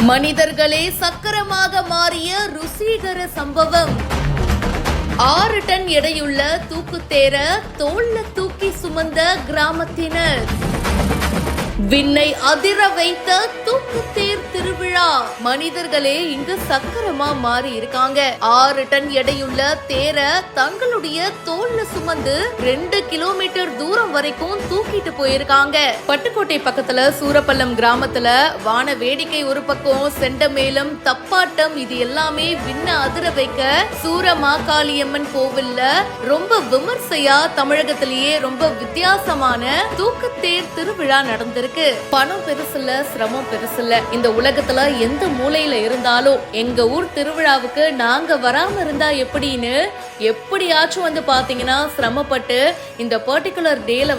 மனிதர்களே சக்கரமாக மாறிய ருசிகர சம்பவம். 6 டன் எடையுள்ள தூக்குத்தேர தோள்ல தூக்கி சுமந்த கிராமத்தினர். விண்ணை அதிர வைத்த தூக்குத்தேர் திருவிழா. மனிதர்களே இங்கு சக்கரமா மாறி இருக்காங்க. 6 டன் எடையுள்ள தேர தங்களுடைய தோல்ல சுமந்து 2 கிலோமீட்டர் தூரம் வரைக்கும் தூக்கிட்டு போயிருக்காங்க. பட்டுக்கோட்டை பக்கத்துல சூரப்பள்ளம் கிராமத்துல வான வேடிக்கை ஒரு பக்கம், செண்டமேளம், தப்பாட்டம், இது எல்லாமே விண்ண அதிர வைக்க சூரமாகாளியம்மன் கோவில்ல ரொம்ப விமர்சையா தமிழகத்திலேயே ரொம்ப வித்தியாசமான தூக்குத்தேர் திருவிழா நடந்திருக்கு. பணம் பெருசில்ல, சிரமம் பெருசில்ல. இந்த உலகத்துல எந்த மூலையில இருந்தாலும் எங்க ஊர் திருவிழாவுக்கு நாங்க வராம இருந்தா எப்படின்னு எப்படியாச்சும் வந்து பாத்தீங்கன்னா சிரமப்பட்டு இந்த பர்டிகுலர் டேல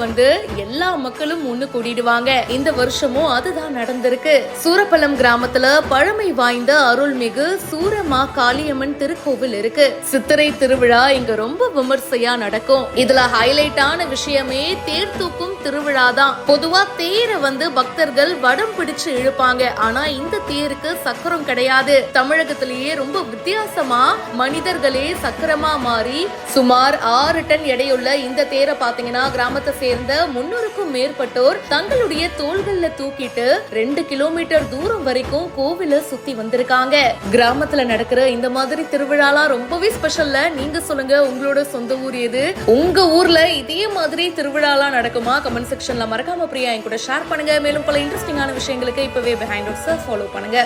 எல்லா மக்களும் ஒண்ணு கூடிடுவாங்க. இந்த வருஷமும் அதுதான் நடந்திருக்கு. சூரப்பள்ளம் கிராமத்துல பழமை வாய்ந்த அருள்மிகு சூரமா காளியம்மன் திருக்கோவில் இருக்கு. சித்திரை திருவிழா இங்க ரொம்ப விமர்சையா நடக்கும். இதுல ஹைலைட்டான விஷயமே தேர் தூக்கும் திருவிழா தான். பொதுவா தேரை பக்தர்கள் வடம் பிடிச்சு இழுப்பாங்க. ஆனா இந்த தேருக்கு சக்கரம் கிடையாது. தமிழகத்திலேயே ரொம்ப வித்தியாசமா மனிதர்களே சக்கரமா மாறி சுமார் 6 டன் எடையுள்ள இந்த தேரை பாத்தீங்கன்னா கிராமத்தை சேர்ந்த 300க்கும் மேற்பட்டோர் தங்களுடைய தோள்கள்ல தூக்கிட்டு 2 கிலோமீட்டர் தூரம் வரைக்கும் கோவில சுத்தி வந்திருக்காங்க. கிராமத்துல நடக்கிற இந்த மாதிரி திருவிழாலாம் ரொம்பவே ஸ்பெஷல்ல. நீங்க சொல்லுங்க, உங்களோட சொந்த ஊர் எது? உங்க ஊர்ல இதே மாதிரி திருவிழாலாம் நடக்குமா? கமெண்ட் செக்ஷன்ல மறக்காம பிரியா என் கூட ஷேர் பண்ணுங்க. மேலும் பல இன்ட்ரெஸ்டிங்கான விஷயங்களுக்கு இப்பவே பிஹைண்ட் ஃபாலோ பண்ணுங்க.